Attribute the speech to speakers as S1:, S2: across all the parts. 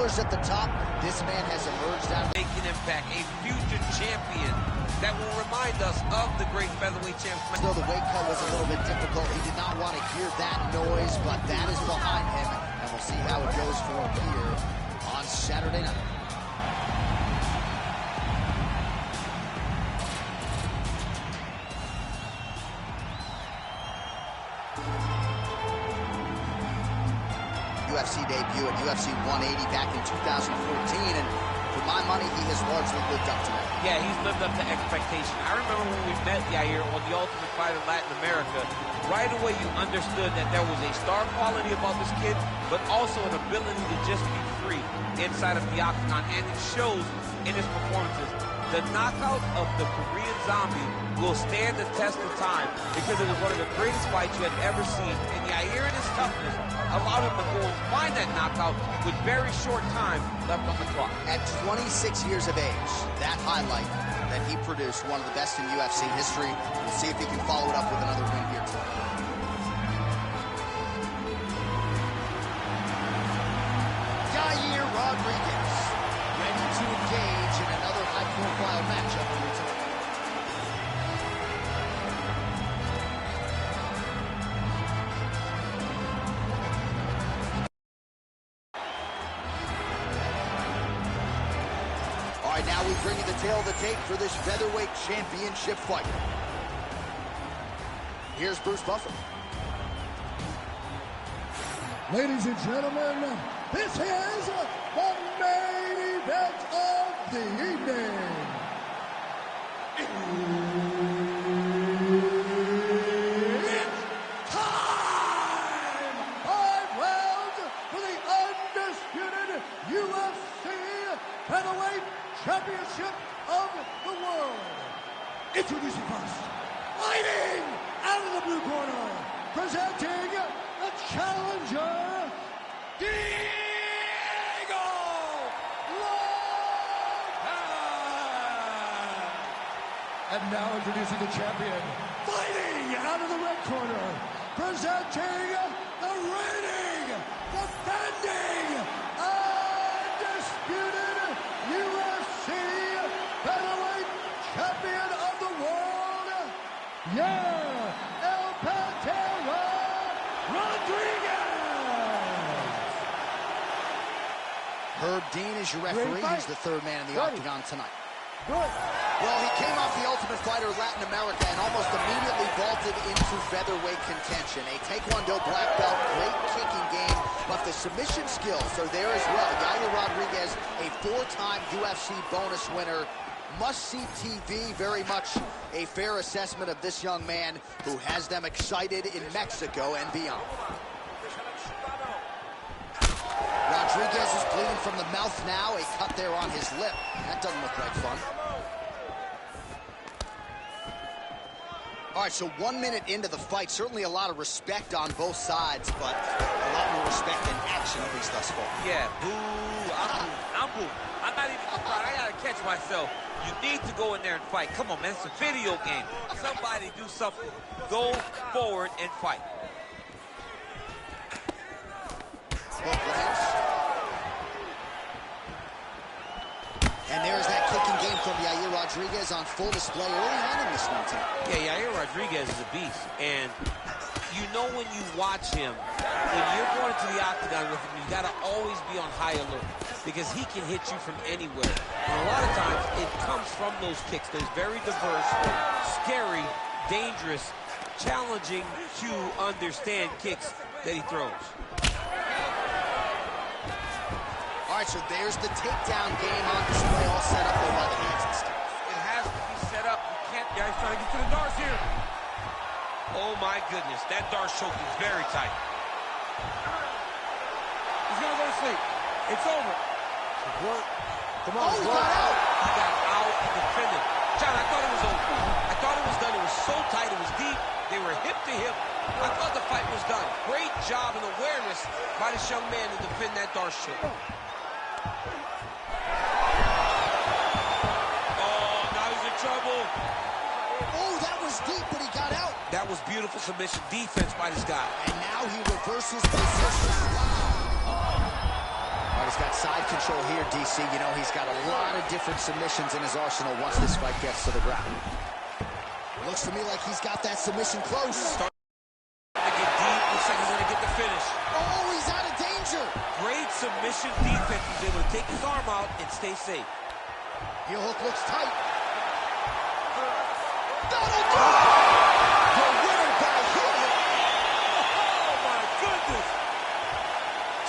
S1: pillars at the top, this man has emerged out of
S2: make an impact, a future champion that will remind us of the great featherweight champion.
S1: Though the weight cut was a little bit difficult, he did not want to hear that noise, but that is behind him, and we'll see how it goes for him here on Saturday night. UFC debut at UFC 180 back in 2014, and for my money, he has largely lived up to that.
S2: Yeah, he's lived up to expectation. I remember when we met Yair on The Ultimate Fighter Latin America, right away you understood that there was a star quality about this kid, but also an ability to just be free inside of the octagon, and it shows in his performances. The knockout of the Korean Zombie will stand the test of time because it was one of the greatest fights you had ever seen. And Yair and his toughness allowed him to go and find that knockout with very short time left on the clock.
S1: At 26 years of age, that highlight that he produced, one of the best in UFC history. We'll see if he can follow it up with another win here tonight. Yair Rodriguez, ready to engage in another high-profile matchup here tonight. All right, now we bring you the tail of the tape for this featherweight championship fight. Here's Bruce Buffer.
S3: Ladies and gentlemen, this is the main event of the evening. It's time! 5 rounds for the undisputed UFC Featherweight Championship of the world. Introducing first, fighting out of the blue corner, presenting the challenger, Diego Lopez. And now introducing the champion, fighting out of the red corner, presenting the reigning, defending, undisputed UFC Featherweight Champion of the world, yeah, El Pantera Rodriguez.
S1: Herb Dean is your referee. He's the third man in the octagon tonight.
S3: Good.
S1: Well, he came off the Ultimate Fighter Latin America and almost immediately vaulted into featherweight contention. A Taekwondo black belt, great kicking game, but the submission skills are there as well. Yair Rodriguez, a 4-time UFC bonus winner. Must-see TV, very much a fair assessment of this young man who has them excited in Mexico and beyond. Rodriguez is bleeding from the mouth now, a cut there on his lip. That doesn't look like fun. All right, so 1 minute into the fight, certainly a lot of respect on both sides, but a lot more respect in action, at least thus far.
S2: Yeah, boo, I'm boo. I'm not even surprised. I gotta catch myself. You need to go in there and fight. Come on, man, it's a video game. Somebody do something. Go forward and fight.
S1: And there's that kicking game from Yair Rodriguez on full display early on in this one tonight.
S2: Yeah, Yair Rodriguez is a beast, and you know when you watch him, when you're going to the octagon with him, you gotta always be on high alert because he can hit you from anywhere. And a lot of times, it comes from those kicks. Those very diverse, scary, dangerous, challenging to understand kicks that he throws.
S1: All right, so there's the takedown game on display, all set up there by the hands and stuff.
S2: It has to be set up. You can't, guys, trying to get to the darts here. Oh my goodness, that dart choke is very tight.
S3: He's gonna go to sleep. It's over. Work. Come on,
S1: he got out.
S2: He got out and defended. John, I thought it was over. I thought it was done. It was so tight, it was deep. They were hip to hip. I thought the fight was done. Great job and awareness by this young man to defend that dart choke. Trouble.
S1: Oh, that was deep, but he got out.
S2: That was beautiful submission defense by this guy.
S1: And now he reverses position. Wow. All right, He's got side control here, DC. You know, he's got a lot of different submissions in his arsenal once this fight gets to the ground. Looks to me like he's got that submission close.
S2: Starting to get deep. Looks like he's going to get the finish.
S1: Oh, he's out of danger.
S2: Great submission defense. He's able to take his arm out and stay safe.
S1: Heel hook looks tight. That'll do it! The winner by heel hook.
S2: Oh, my goodness.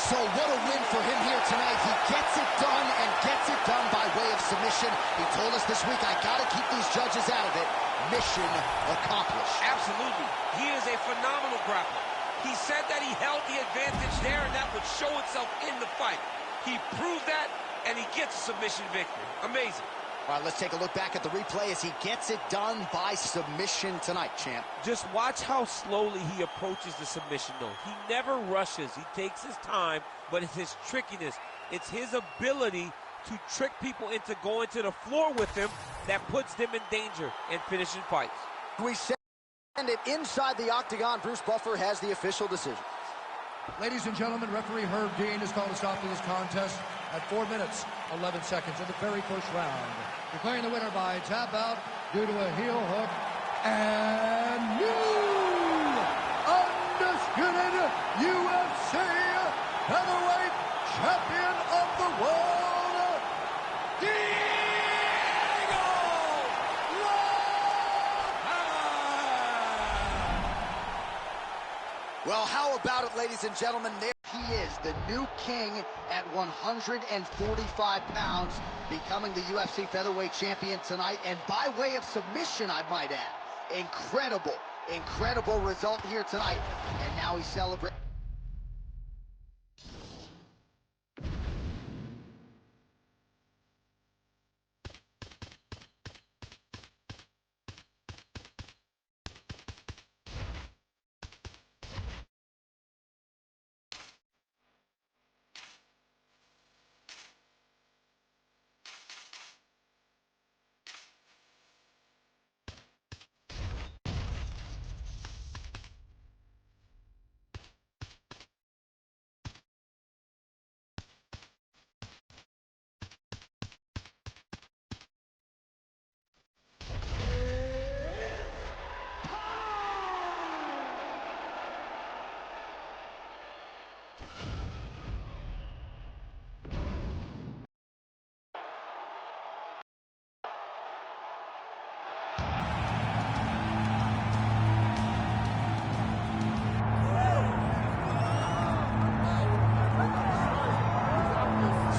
S1: So what a win for him here tonight. He gets it done and gets it done by way of submission. He told us this week, I got to keep these judges out of it. Mission accomplished.
S2: Absolutely. He is a phenomenal grappler. He said that he held the advantage there, and that would show itself in the fight. He proved that, and he gets a submission victory. Amazing.
S1: All right, let's take a look back at the replay as he gets it done by submission tonight, champ.
S2: Just watch how slowly he approaches the submission, though. He never rushes. He takes his time, but it's his trickiness. It's his ability to trick people into going to the floor with him that puts them in danger and finishing fights.
S1: We send it inside the octagon. Bruce Buffer has the official decision.
S3: Ladies and gentlemen, referee Herb Dean has called a stop to this contest at 4 minutes, 11 seconds of the very first round. Declaring the winner by tap out due to a heel hook and new undisputed UFC heavyweight champion of the world, Diego
S1: Well, how about it, ladies and gentlemen? There he is, the new king at 145 pounds, becoming the UFC featherweight champion tonight, and by way of submission, I might add. Incredible, incredible result here tonight, and now he's celebrating.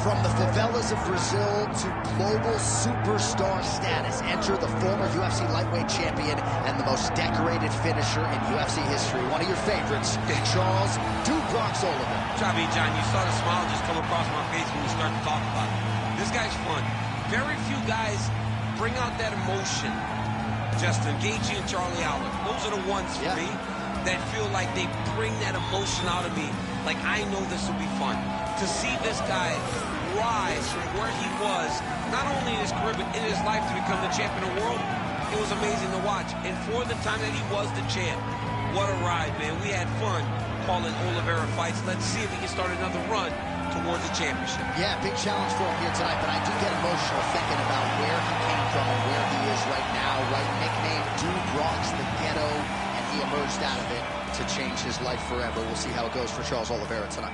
S1: From the favelas of Brazil to global superstar status, enter the former UFC lightweight champion and the most decorated finisher in UFC history. One of your favorites, Charles "Bronx" Oliver.
S2: Chavi, John, you saw the smile just come across my face when we started to talk about it. This guy's fun. Very few guys bring out that emotion. Justin Gaethje and Charlie Allen, those are the ones for me that feel like they bring that emotion out of me. Like, I know this will be fun. To see this guy rise from where he was, not only in his career, but in his life to become the champion of the world, it was amazing to watch. And for the time that he was the champ, what a ride, man. We had fun calling Oliveira fights. Let's see if he can start another run towards the championship.
S1: Yeah, big challenge for him here tonight, but I do get emotional thinking about where he came from and where he is right now, right? Nicknamed Bronx, the ghetto, and he emerged out of it to change his life forever. We'll see how it goes for Charles Oliveira tonight.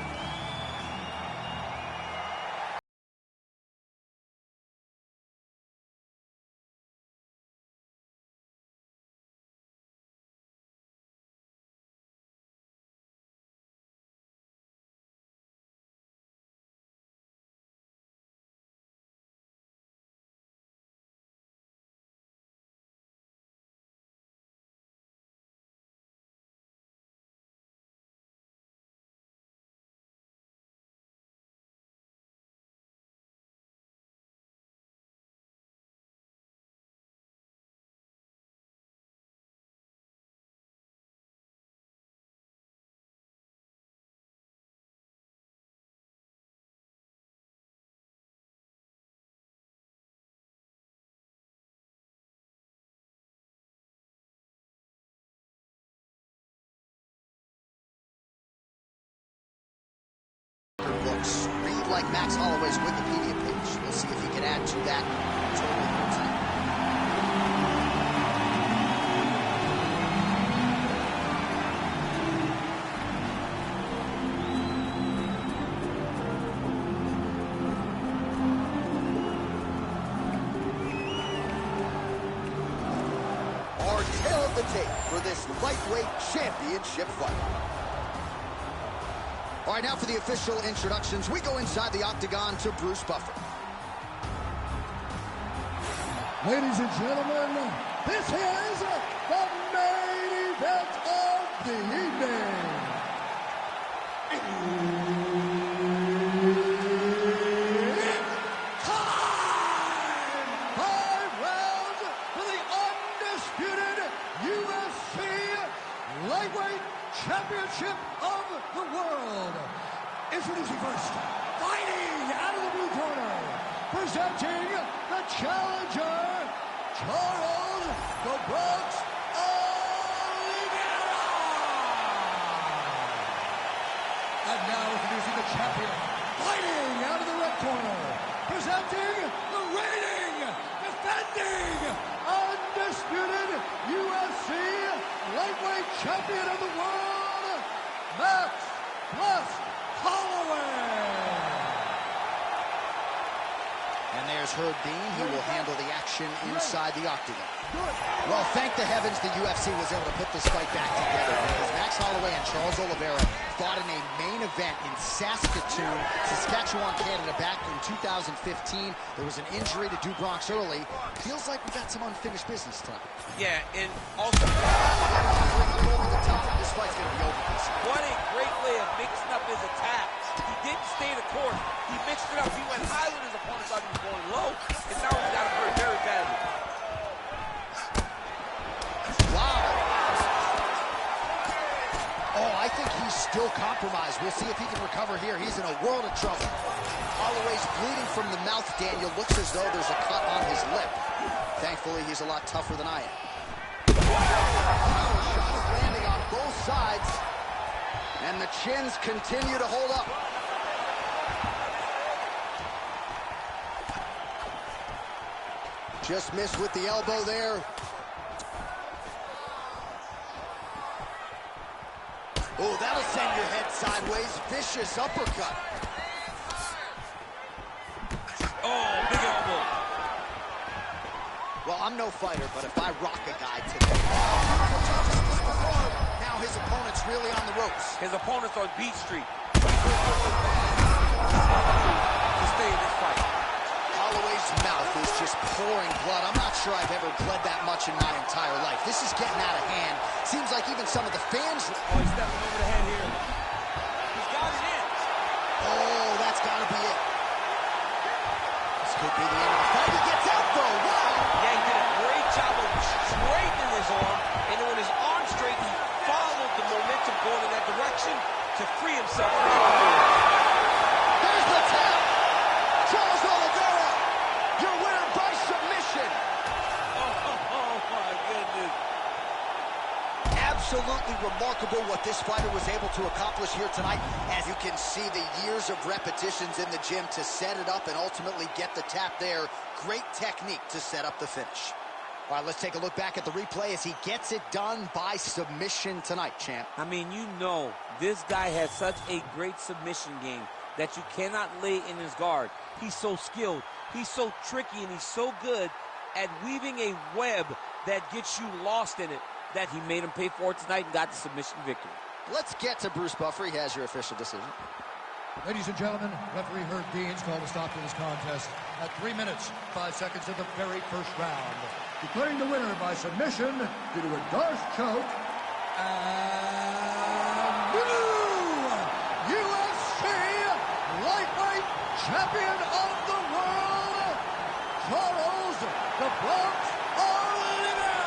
S1: like Max Holloway's Wikipedia page. We'll see if he can add to that total here tonight. Our tail of the tape for this lightweight championship fight. All right, now for the official introductions. We go inside the octagon to Bruce Buffer.
S3: Ladies and gentlemen, this is the main event of the evening. It's time! 5 rounds for the undisputed UFC lightweight championship of the world. Introducing first, fighting out of the blue corner, presenting the challenger, Charles "The Bronx" Oliveira. And now introducing the champion, fighting out of the red corner, presenting the reigning, defending, undisputed UFC lightweight champion of the world, Max Holloway.
S1: And there's Herb Dean. He will handle the action inside the octagon. Well, thank the heavens the UFC was able to put this fight back together, because Max Holloway and Charles Oliveira fought in a main event in Saskatoon, Saskatchewan, Canada, back in 2015. There was an injury to Bronx early. Feels like we got some unfinished business tonight.
S2: Yeah, and also,
S1: Over the top. This fight's going to be over.
S2: what a great way of mixing up his attacks. He didn't stay the course. He mixed it up. He went high when his opponent thought he was going low, and now he's got him hurt very badly.
S1: Wow. Oh, I think he's still compromised. We'll see if he can recover here. He's in a world of trouble. Holloway's bleeding from the mouth, Daniel. Looks as though there's a cut on his lip. Thankfully, he's a lot tougher than I am. Power shot landing on both sides. And the chins continue to hold up. Just missed with the elbow there. Oh, that'll send your head sideways. Vicious uppercut.
S2: Oh, big elbow.
S1: Well, I'm no fighter, but if I rock a guy today... Now his opponent's really on the ropes.
S2: His opponent's on Beat Street. To stay in this fight.
S1: Holloway's mouth is just pouring blood. I'm not sure I've ever bled that much in my entire life. This is getting out of hand. Seems like even some of the fans...
S2: Oh, he's stepping over the head here. He's got it in.
S1: Oh, that's got to be it. This could be the end of the fight. He gets out, though. Wow.
S2: Yeah, he did a great job of straightening his arm, and then when his arm straightened, he followed the momentum going in that direction to free himself.
S1: There's the tap. Charles Oliveira, your winner by submission.
S2: Oh, my goodness.
S1: Absolutely remarkable what this fighter was able to accomplish here tonight. As you can see, the years of repetitions in the gym to set it up and ultimately get the tap there. Great technique to set up the finish. All right, let's take a look back at the replay as he gets it done by submission tonight, champ.
S2: I mean, you know, this guy has such a great submission game that you cannot lay in his guard. He's so skilled, he's so tricky, and he's so good at weaving a web that gets you lost in it that he made him pay for it tonight and got the submission victory.
S1: Let's get to Bruce Buffer. He has your official decision.
S3: Ladies and gentlemen, referee Herb Dean's called a stop to this contest at 3 minutes, 5 seconds of the very first round, declaring the winner by submission due to a Darce choke and new UFC lightweight champion of the world, Charles "The Bronx" Oliveira.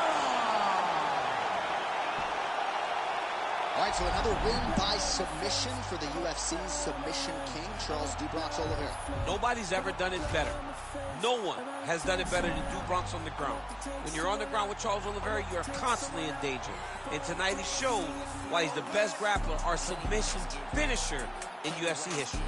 S1: All right, so another win by submission for the UFC's submission king, Charles "Do Bronx" Oliveira.
S2: Nobody's ever done it better. No one has done it better than Do Bronx on the ground. When you're on the ground with Charles Oliveira, you're constantly in danger. And tonight he showed why he's the best grappler or submission finisher in UFC history.